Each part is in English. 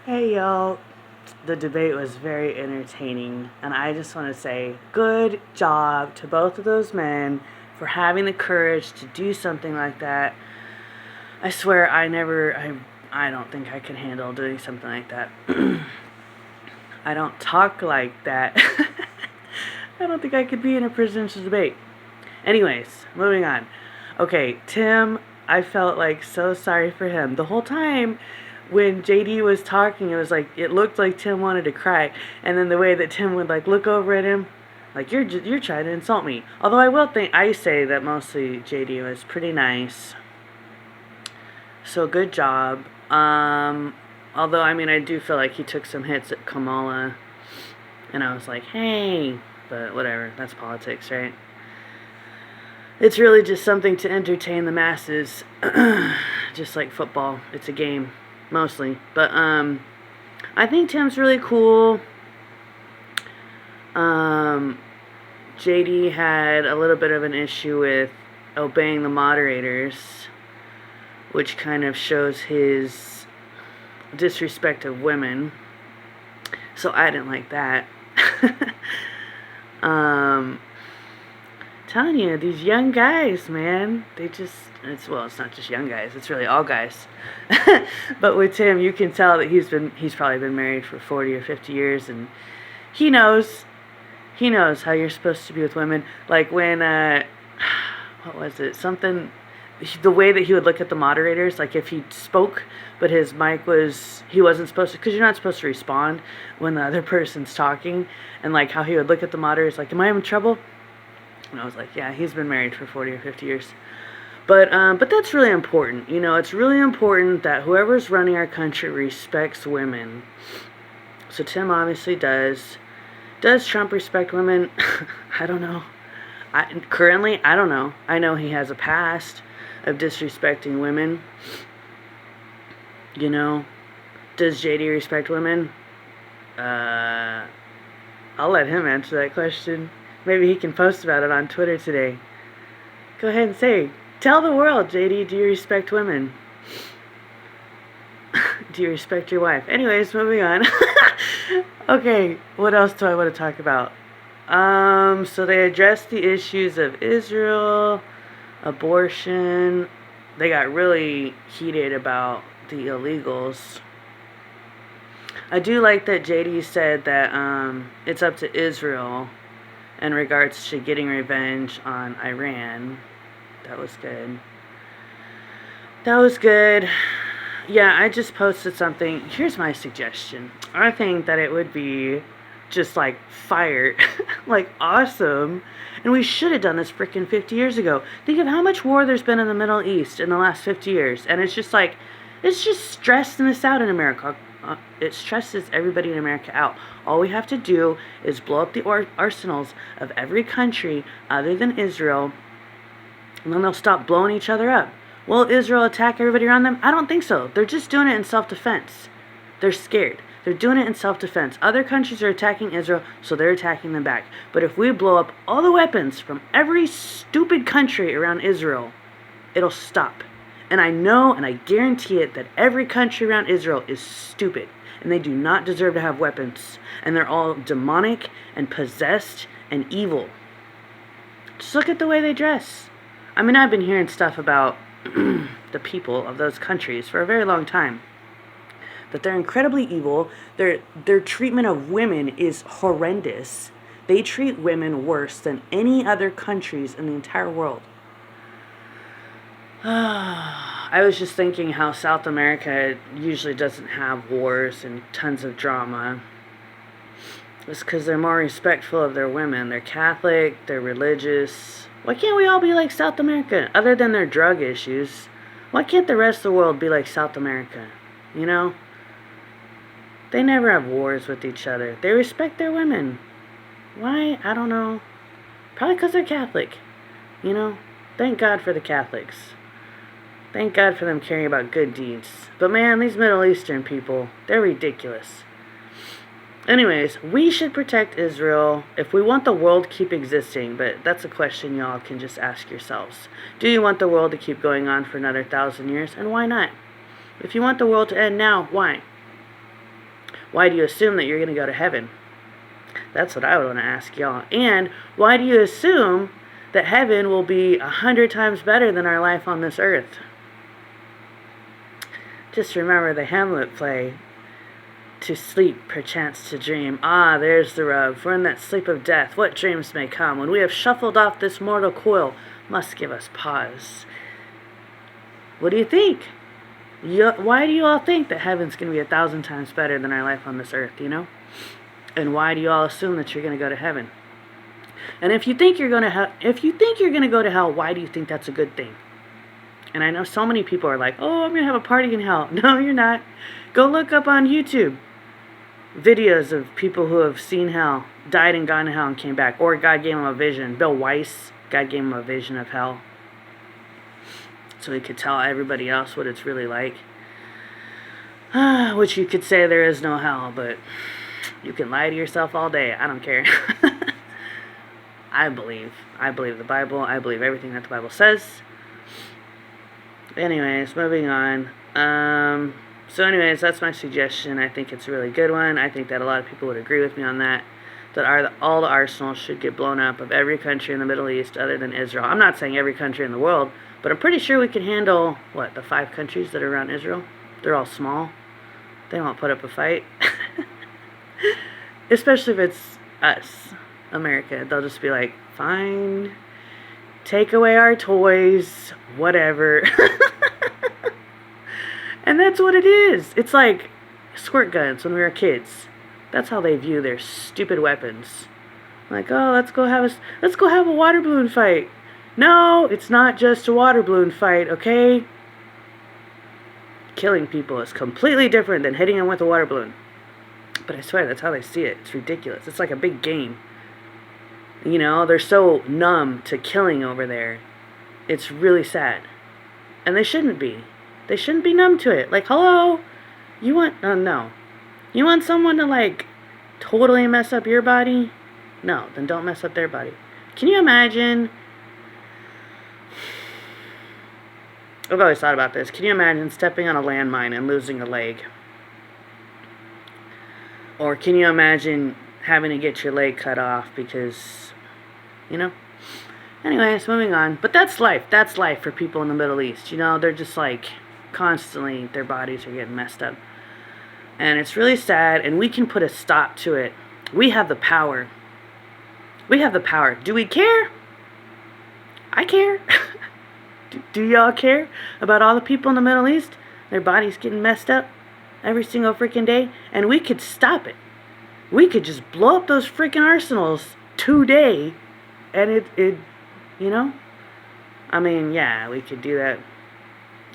Hey y'all, the debate was very entertaining, and I just want to say good job to both of those men for having the courage to do something like that. I swear I don't think I could handle doing something like that. I don't talk like that. I don't think I could be in a presidential debate. Anyways, moving on. Okay, Tim, I felt like so sorry for him. The whole time when JD was talking, it was like it looked like Tim wanted to cry, and then the way that Tim would like look over at him, like you're trying to insult me. Although I say that mostly JD was pretty nice. So good job. Although I do feel like he took some hits at Kamala, and I was like, hey, but whatever. That's politics, right? It's really just something to entertain the masses, just like football. It's a game, mostly. But I think Tim's really cool. JD had a little bit of an issue with obeying the moderators, which kind of shows his disrespect of women. So I didn't like that. Telling you, these young guys, man, it's not just young guys, it's really all guys. But with Tim, you can tell that he's probably been married for 40 or 50 years, and he knows how you're supposed to be with women. Like when what was it? The way that he would look at the moderators, like if he spoke but his mic he wasn't supposed to, because you're not supposed to respond when the other person's talking, and like how he would look at the moderators like, am I in trouble? And I was like, yeah, he's been married for 40 or 50 years. But that's really important. It's really important that whoever's running our country respects women. So Tim obviously does. Does Trump respect women? I don't know. Currently, I don't know. I know he has a past of disrespecting women. Does JD respect women? I'll let him answer that question. Maybe he can post about it on Twitter today. Go ahead and tell the world, JD, do you respect women? Do you respect your wife? Anyways, moving on. Okay, what else do I want to talk about? So they addressed the issues of Israel, abortion. They got really heated about the illegals. I do like that JD said that it's up to Israel in regards to getting revenge on Iran. That was good. Yeah, I just posted something. Here's my suggestion. I think that it would be just like fire, like awesome. And we should have done this freaking 50 years ago. Think of how much war there's been in the Middle East in the last 50 years. And it's just stressing us out in America. It stresses everybody in America out. All we have to do is blow up the arsenals of every country other than Israel, and then they'll stop blowing each other up. Will Israel attack everybody around them? I don't think so. They're just doing it in self-defense. They're scared. They're doing it in self-defense. Other countries are attacking Israel, so they're attacking them back. But if we blow up all the weapons from every stupid country around Israel, it'll stop. And I know, and I guarantee it, that every country around Israel is stupid. And they do not deserve to have weapons. And they're all demonic and possessed and evil. Just look at the way they dress. I've been hearing stuff about the people of those countries for a very long time. That they're incredibly evil. Their treatment of women is horrendous. They treat women worse than any other countries in the entire world. I was just thinking how South America usually doesn't have wars and tons of drama. It's because they're more respectful of their women. They're Catholic, they're religious. Why can't we all be like South America? Other than their drug issues, why can't the rest of the world be like South America? They never have wars with each other. They respect their women. Why? I don't know. Probably because they're Catholic. Thank God for the Catholics. Thank God for them caring about good deeds. But man, these Middle Eastern people, they're ridiculous. Anyways, we should protect Israel if we want the world to keep existing, but that's a question y'all can just ask yourselves. Do you want the world to keep going on for another 1,000 years? And why not? If you want the world to end now, why? why do you assume that you're going to go to heaven? That's what I would want to ask y'all. And why do you assume that heaven will be 100 times better than our life on this earth? Just remember the Hamlet play. To sleep, perchance to dream. Ah, there's the rub. For in that sleep of death, what dreams may come, when we have shuffled off this mortal coil, must give us pause. What do you think? Why do you all think that heaven's going to be 1,000 times better than our life on this earth, And why do you all assume that you're going to go to heaven? And if you think you're going to go to hell, why do you think that's a good thing? And I know so many people are like, oh, I'm going to have a party in hell. No, you're not. Go look up on YouTube videos of people who have seen hell, died and gone to hell and came back, or God gave them a vision. Bill Weiss, God gave him a vision of hell, so he could tell everybody else what it's really like. Which you could say there is no hell, but you can lie to yourself all day. I don't care. I believe the Bible. I believe everything that the Bible says. Anyways, moving on. So anyways, that's my suggestion. I think it's a really good one. I think that a lot of people would agree with me on that. That all the arsenals should get blown up of every country in the Middle East other than Israel. I'm not saying every country in the world, but I'm pretty sure we can handle, the 5 countries that are around Israel? They're all small. They won't put up a fight. Especially if it's us, America. They'll just be like, fine, take away our toys, whatever. And that's what it is. It's like squirt guns when we were kids. That's how they view their stupid weapons. Like, oh, let's go have a water balloon fight. No, it's not just a water balloon fight, okay? Killing people is completely different than hitting them with a water balloon. But I swear, that's how they see it. It's ridiculous. It's like a big game. They're so numb to killing over there. It's really sad. And they shouldn't be. They shouldn't be numb to it. Like, hello? You want... no. You want someone to, totally mess up your body? No, then don't mess up their body. Can you imagine... I've always thought about this. Can you imagine stepping on a landmine and losing a leg? Or can you imagine having to get your leg cut off because... Anyways, moving on. But that's life. That's life for people in the Middle East. They're just constantly, their bodies are getting messed up. And it's really sad, and we can put a stop to it. We have the power. We have the power. Do we care? I care. Do y'all care about all the people in the Middle East? Their bodies getting messed up every single freaking day? And we could stop it. We could just blow up those freaking arsenals today, and it I mean, yeah, we could do that.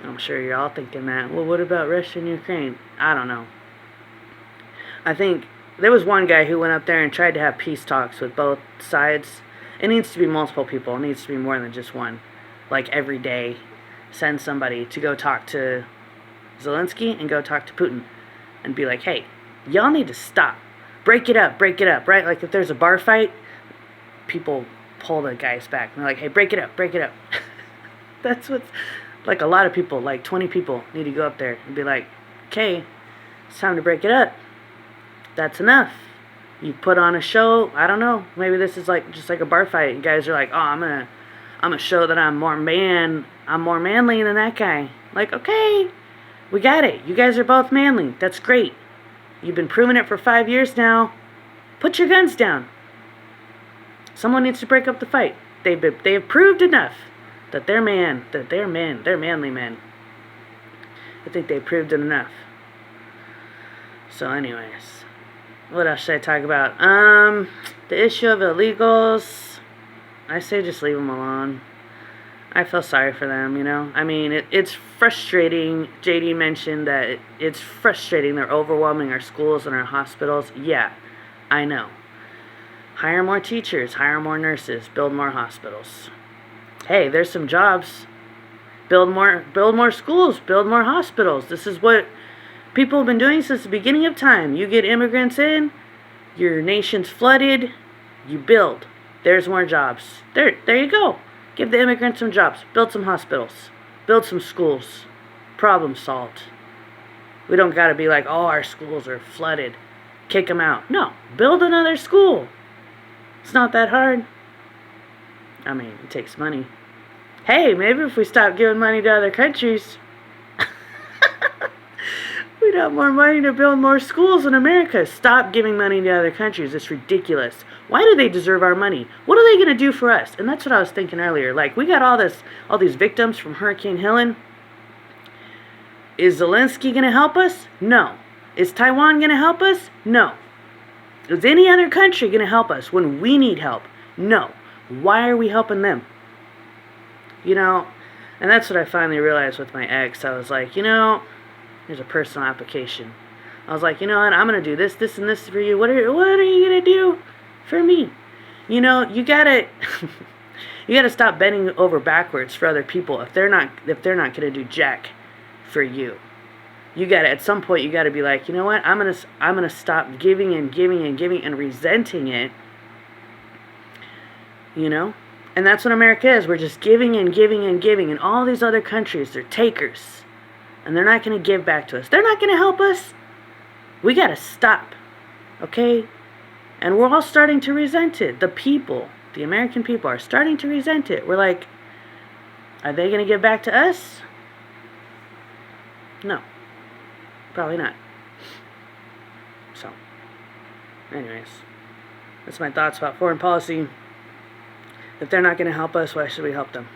I'm sure you're all thinking that. Well, what about Russia and Ukraine? I don't know. I think there was one guy who went up there and tried to have peace talks with both sides. It needs to be multiple people. It needs to be more than just one. Every day, send somebody to go talk to Zelensky and go talk to Putin and be like, hey, y'all need to stop. Break it up, right? If there's a bar fight, people pull the guys back. And they're like, hey, break it up. That's what's... a lot of people, 20 people, need to go up there and be like, okay, it's time to break it up. That's enough. You put on a show. I don't know. Maybe this is just like a bar fight. You guys are like, oh, I'm gonna show that I'm more manly than that guy. Okay, we got it. You guys are both manly. That's great. You've been proving it for 5 years now. Put your guns down. Someone needs to break up the fight. They have proved enough that they're manly men. I think they proved it enough. So anyways, what else should I talk about? The issue of illegals, I say just leave them alone. I feel sorry for them, I mean, it's frustrating. JD mentioned that it's frustrating. They're overwhelming our schools and our hospitals. Yeah, I know. Hire more teachers, hire more nurses, build more hospitals. Hey, there's some jobs. Build more schools, build more hospitals. This is what people have been doing since the beginning of time. You get immigrants in, your nation's flooded, you build. There's more jobs. There you go. Give the immigrants some jobs. Build some hospitals. Build some schools. Problem solved. We don't got to be like, oh, our schools are flooded. Kick them out. No, build another school. It's not that hard. I mean, it takes money. Hey, maybe if we stop giving money to other countries, we'd have more money to build more schools in America. Stop giving money to other countries. It's ridiculous. Why do they deserve our money? What are they going to do for us? And that's what I was thinking earlier. Like, we got all these victims from Hurricane Helen. Is Zelensky going to help us? No. Is Taiwan going to help us? No. Is any other country going to help us when we need help? No. Why are we helping them? You know, and that's what I finally realized with my ex. I was like, you know, here's a personal application. I was like, you know what, I'm going to do this, this, and this for you. What are you going to do for me? You know, you got to you got to stop bending over backwards for other people if they're not going to do jack for you. You got to, at some point, you got to be like, you know what, I'm going to stop giving and giving and giving and resenting it. You know? And that's what America is. We're just giving and giving and giving. And all these other countries, they're takers. And they're not going to give back to us. They're not going to help us. We got to stop. Okay? And we're all starting to resent it. The people, the American people, are starting to resent it. We're like, are they going to give back to us? No. Probably not. So, anyways. That's my thoughts about foreign policy. If they're not going to help us, why should we help them?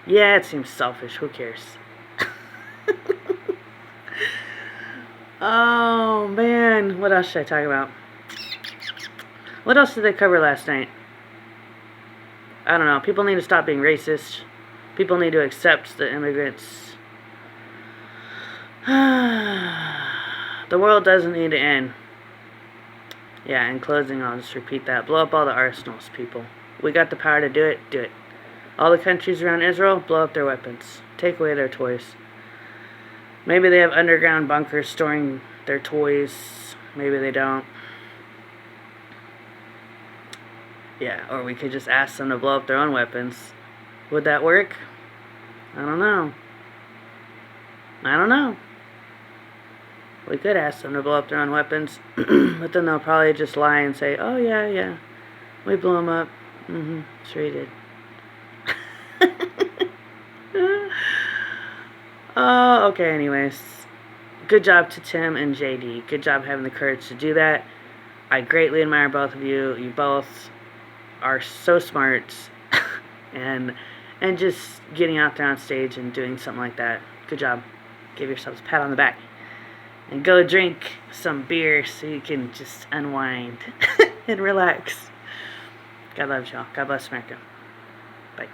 Yeah, it seems selfish. Who cares? Oh, man. What else should I talk about? What else did they cover last night? I don't know. People need to stop being racist. People need to accept the immigrants. The world doesn't need to end. Yeah, in closing, I'll just repeat that. Blow up all the arsenals, people. We got the power to do it. Do it. All the countries around Israel, blow up their weapons. Take away their toys. Maybe they have underground bunkers storing their toys. Maybe they don't. Yeah, or we could just ask them to blow up their own weapons. Would that work? I don't know. I don't know. We could ask them to blow up their own weapons. But then they'll probably just lie and say, oh, yeah. We blew them up. Sure you did. Oh, okay, anyways. Good job to Tim and JD. Good job having the courage to do that. I greatly admire both of you. You both are so smart. and just getting out there on stage and doing something like that. Good job. Give yourselves a pat on the back. And go drink some beer so you can just unwind and relax. God loves y'all. God bless America. Bye.